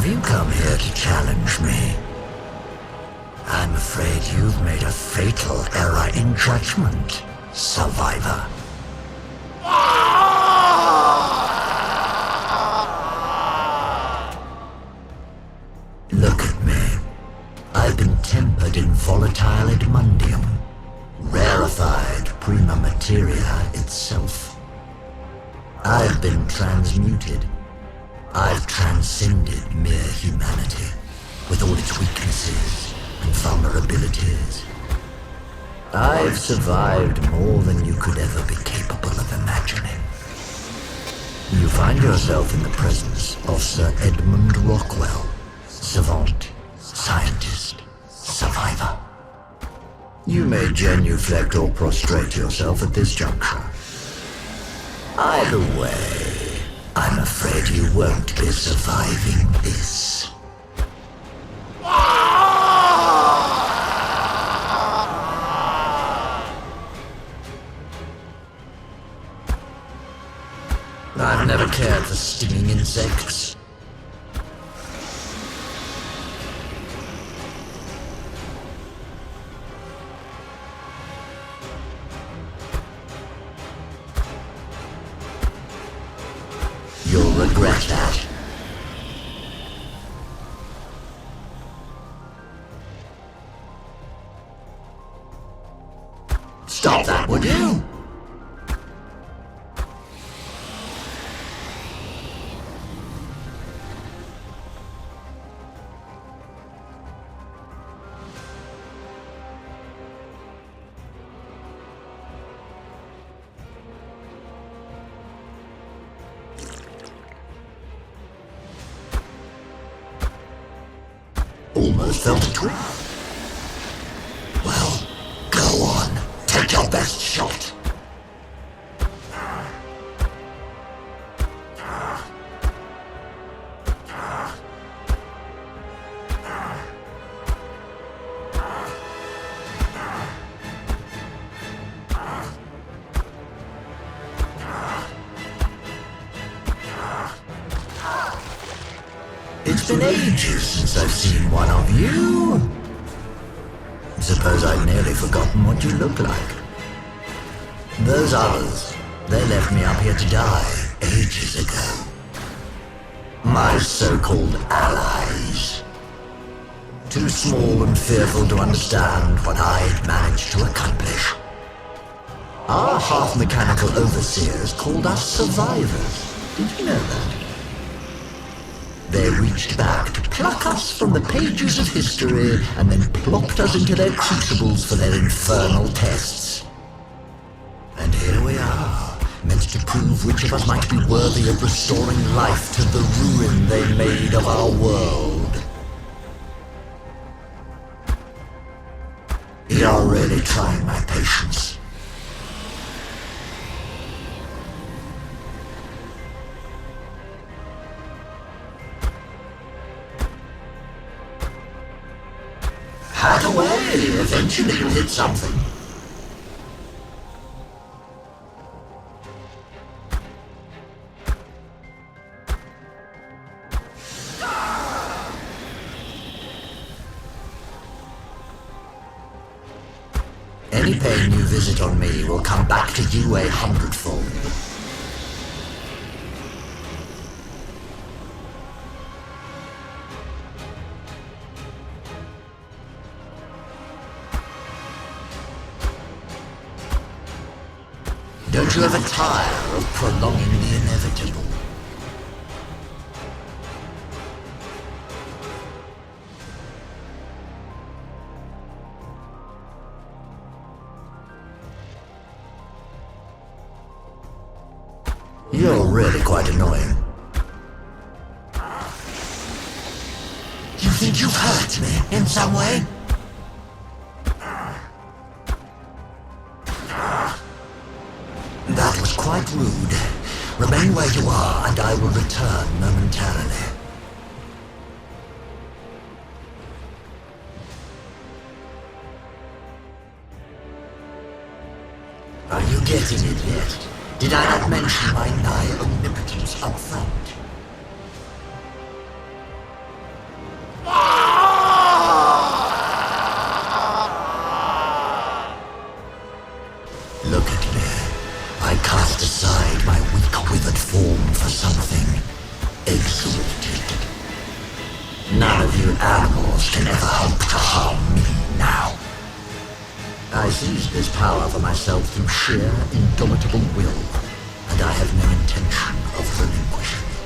you come here to challenge me? I'm afraid you've made a fatal error in judgment, survivor. Look at me. I've been tempered in volatile edmundium, rarefied prima materia itself. I've been transmuted. I've transcended mere humanity, with all its weaknesses and vulnerabilities. I've survived more than you could ever be capable of imagining. You find yourself in the presence of Sir Edmund Rockwell, savant, scientist, survivor. You may genuflect or prostrate yourself at this juncture. Either way, I'm afraid you won't be surviving this. I've never cared for stinging insects. You'll regret that. Stop that, would you? Almost felt a twig. Well, go on. Take your best shot. It's been ages since I've seen one of you. Suppose I'd nearly forgotten what you look like. Those others, they left me up here to die ages ago. My so-called allies. Too small and fearful to understand what I'd managed to accomplish. Our half-mechanical overseers called us survivors. Did you know that? They reached back to pluck us from the pages of history and then plopped us into their crucibles for their infernal tests. And here we are, meant to prove which of us might be worthy of restoring life to the ruin they made of our world. You're really trying my patience. Hack away, eventually you'll hit something. Any pain you visit on me will come back to you 100-fold. Don't you ever tire of prolonging the inevitable? You're really quite annoying. You think you've hurt me in some way? That was quite rude. Remain where you are, and I will return momentarily. Are you getting it yet? Did I not mention my nigh omnipotence up front? Look at me. I cast aside my weak withered form for something exalted. None of you animals can ever hope to harm me now. I seized this power for myself through sheer, indomitable will, and I have no intention of relinquishing it.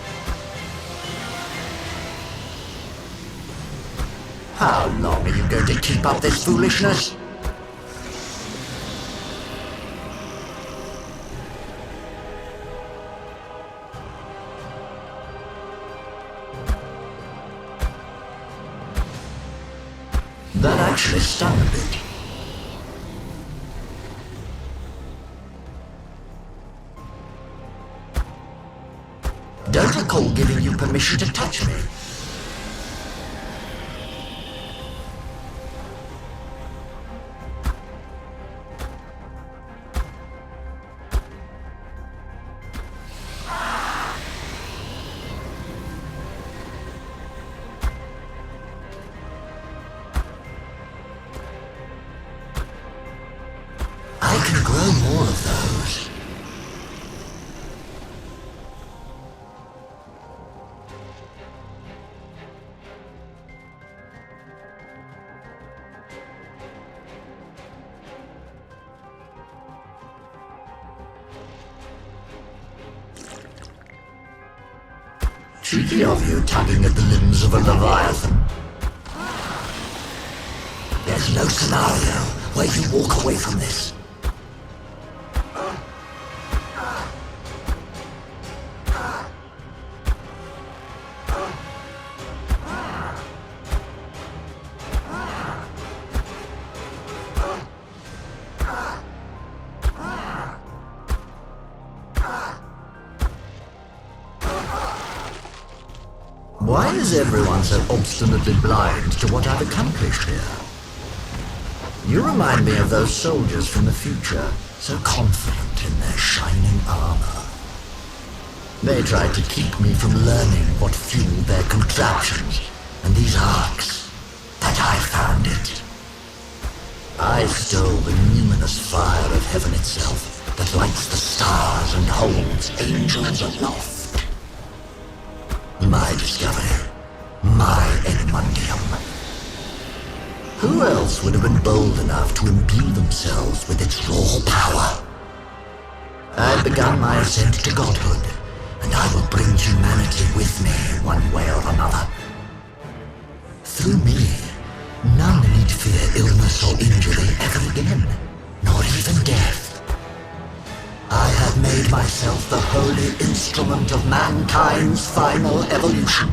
How long are you going to keep up this foolishness? That actually stung a bit. Don't recall giving you permission to touch me. I can grow more of those. Cheeky of you, tugging at the limbs of a leviathan. There's no scenario where you walk away from this. Why is everyone so obstinately blind to what I've accomplished here? You remind me of those soldiers from the future, so confident in their shining armor. They tried to keep me from learning what fueled their contraptions, and these arcs, that I found it. I stole the numinous fire of heaven itself that lights the stars and holds angels aloft. My discovery, my enmundium. Who else would have been bold enough to imbue themselves with its raw power? I've begun my ascent to godhood, and I will bring humanity with me one way or another. Through me, none need fear illness or injury ever again, nor even death. I have made myself the holy instrument of mankind's final evolution.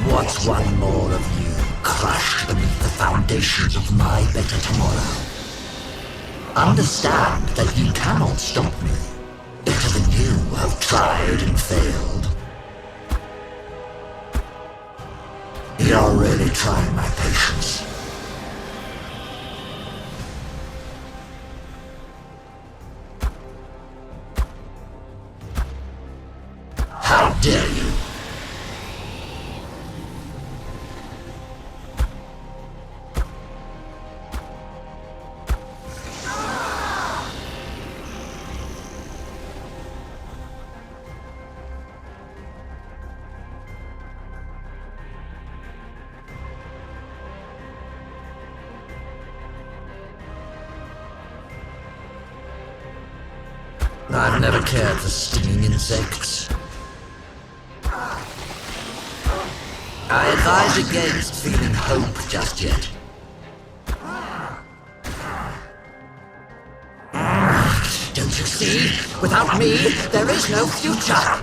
What's one more of you crushed beneath the foundations of my better tomorrow? Understand that you cannot stop me. Better than you have tried and failed. You're really trying my patience. How dare you? I've never cared for stinging insects. I advise against feeling hope just yet. Don't you see? Without me, there is no future.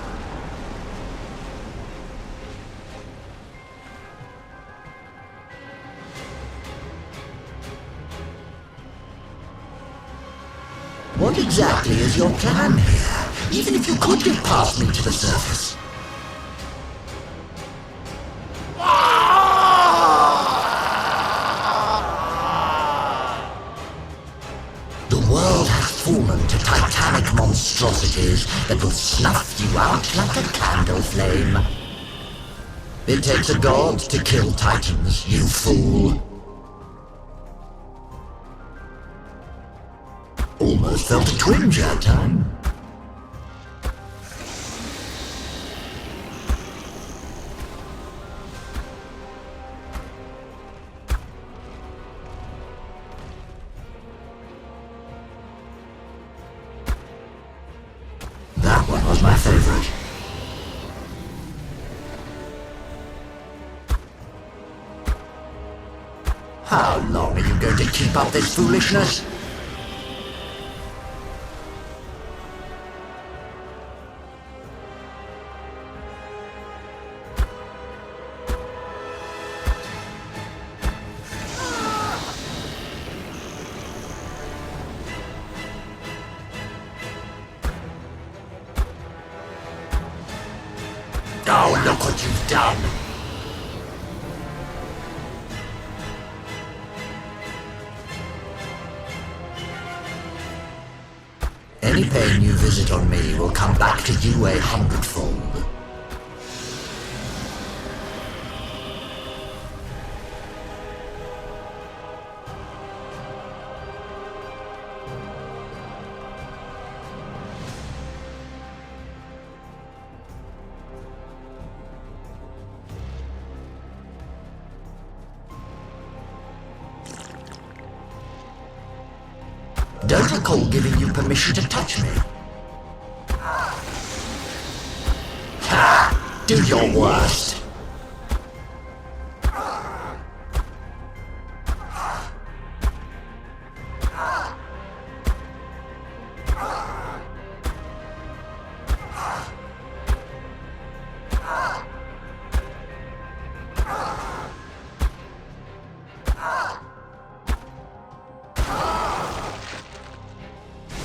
What exactly is your plan here? Even if you could get past me to the surface. The world has fallen to titanic monstrosities that will snuff you out like a candle flame. It takes a god to kill titans, you fool. almost felt a twinge that time. That one was my favorite. How long are you going to keep up this foolishness? Oh, look what you've done! Any pain you visit on me will come back to you 100-fold. Don't recall giving you permission to touch me. Ha! Do your worst.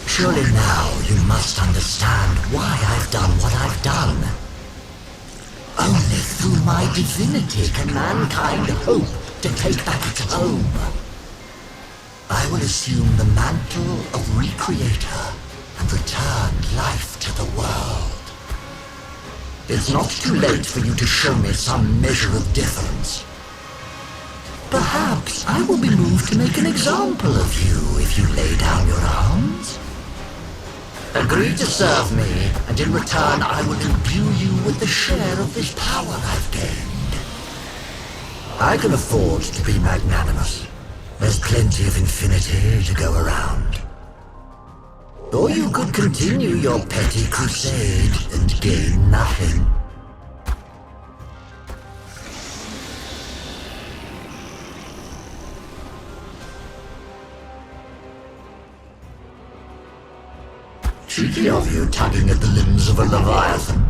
Surely now you must understand why I've done what I've done. Only through my divinity can mankind hope to take back its home. I will assume the mantle of Recreator and return life to the world. It's not too late for you to show me some measure of deference. Perhaps I will be moved to make an example of you if you lay down your arms. Agree to serve me, and in return I will imbue you with the share of this power I've gained. I can afford to be magnanimous. There's plenty of infinity to go around. Or you could continue your petty crusade and gain nothing. Cheeky of you tugging at the limbs of a leviathan.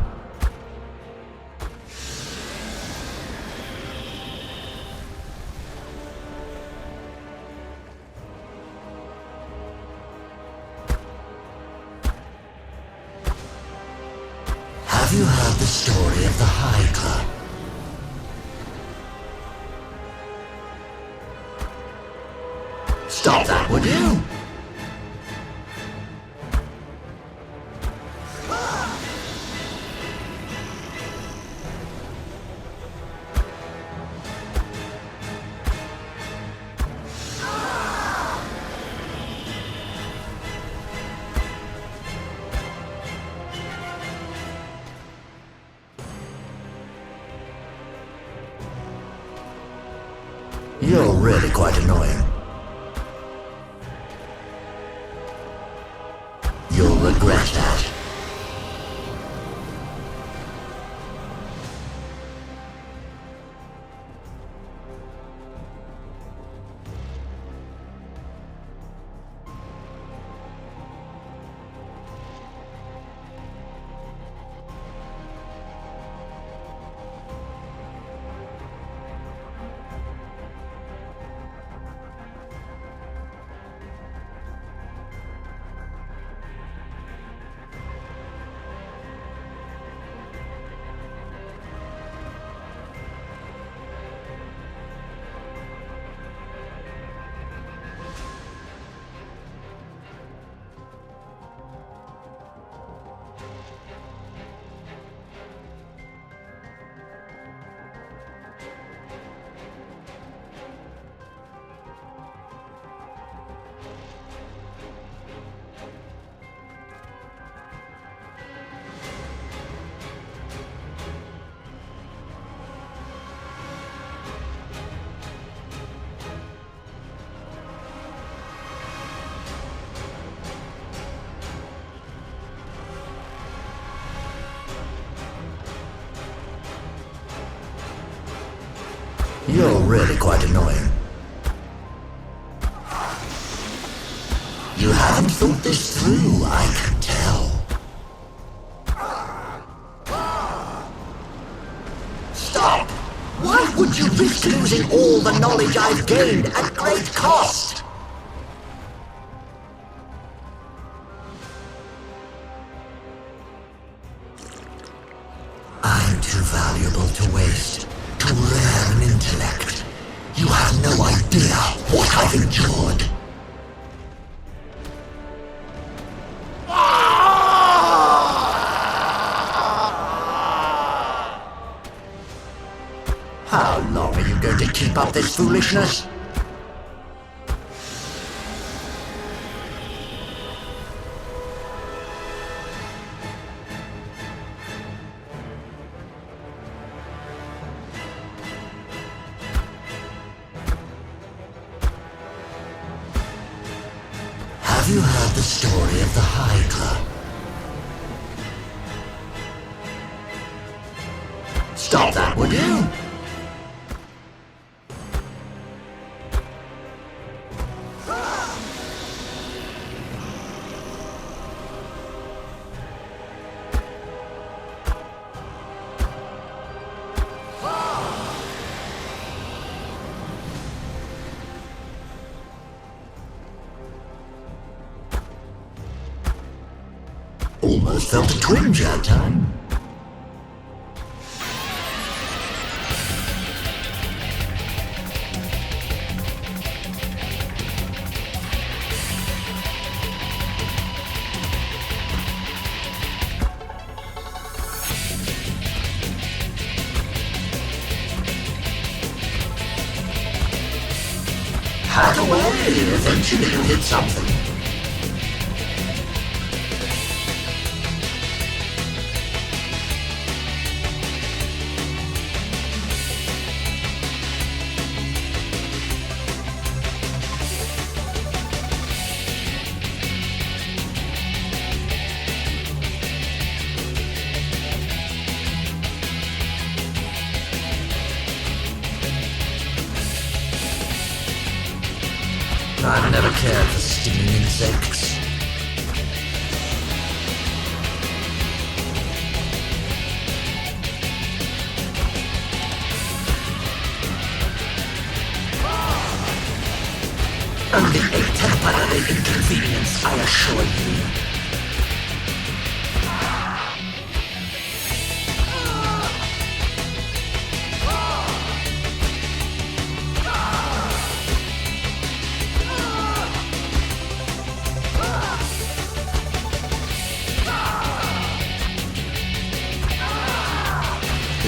Have you heard the story of the High Club? Stop that, would you? You're really quite annoying. You'll regret that. You're really quite annoying. You haven't thought this through, I can tell. Stop! Why would you risk losing all the knowledge I've gained at great cost? I'm too valuable to waste. Too rare an intellect. You have no idea what I've endured. How long are you going to keep up this foolishness? Have you heard the story of the High Club? Stop that, would you? Almost felt a twinge that time. Hack away, eventually you'll hit something. I've never cared for stinging insects. Only a temporary inconvenience, I assure you.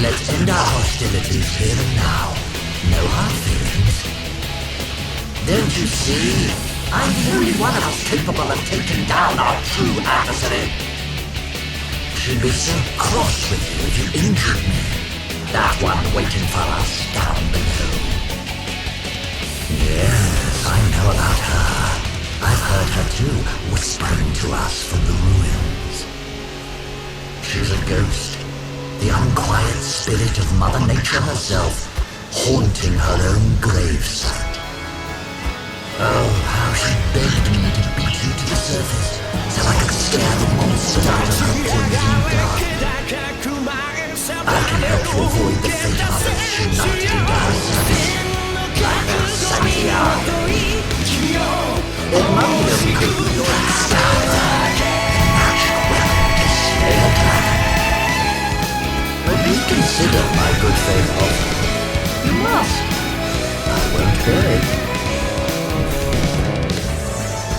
Let's end our hostilities here and now. No hard feelings. Don't you see? I'm the only one of us capable of taking down our true adversary. She'd be so cross with you if you injured me. That one waiting for us down below. Yes, I know about her. I've heard her too, whispering to us from the ruins. She's a ghost. The unquiet spirit of Mother Nature herself, haunting her own gravesite. Oh, how she begged me to beat you to the surface, so I could scare the monsters out of her poison dark. I can help you avoid the fate of others she knocked into her service, like a Santiago. It might have been your style, a natural weapon to slay a dragon. Reconsider my good faith offer. You must. I won't beg.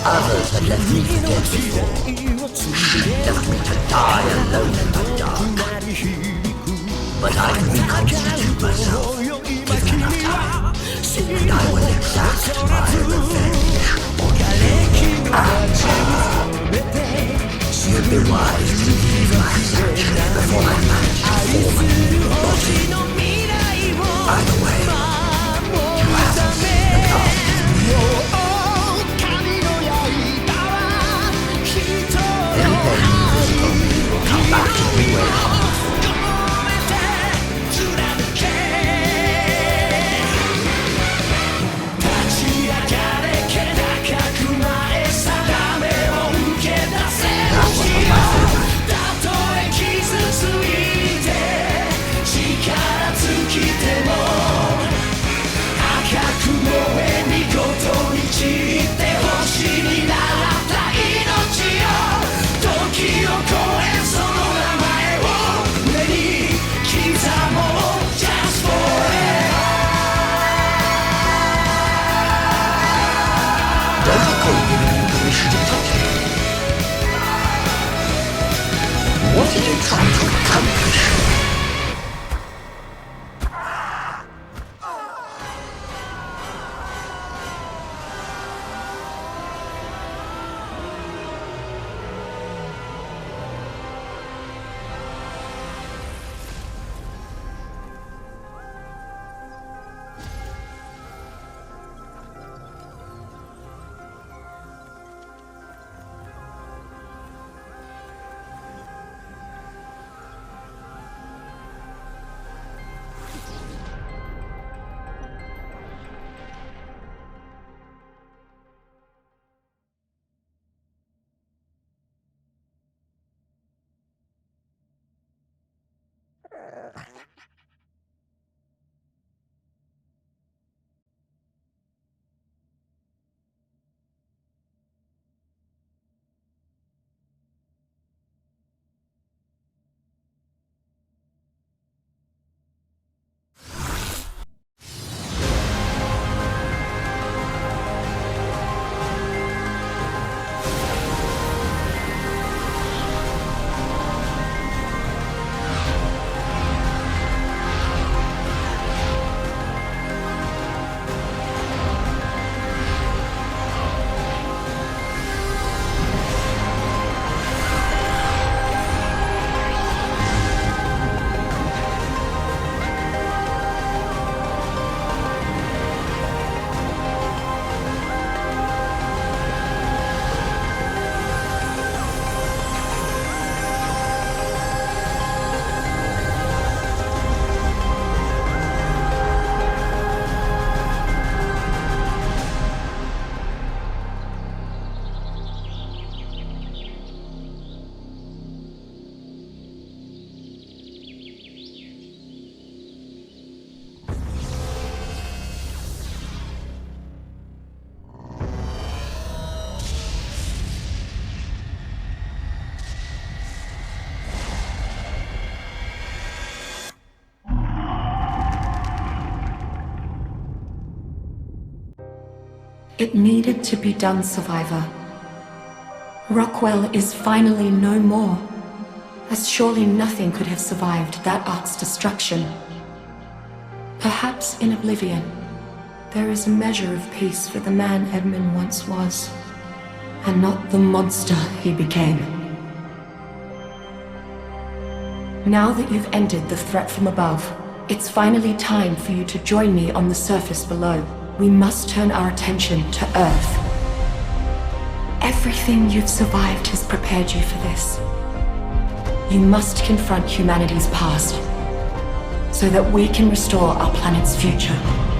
Others had left me for dead before. She left me to die alone in the dark. But I can reconstitute myself, given enough time, and I will exact my revenge on you and her. You'd be wise to leave my sanctuary before I manage to form a new body. Either way, you haven't seen the past of me. Any pain you visit on me will come back to me way harmful. It needed to be done, Survivor. Rockwell is finally no more, as surely nothing could have survived that art's destruction. Perhaps in oblivion, there is a measure of peace for the man Edmund once was, and not the monster he became. Now that you've ended the threat from above, it's finally time for you to join me on the surface below. We must turn our attention to Earth. Everything you've survived has prepared you for this. You must confront humanity's past, so that we can restore our planet's future.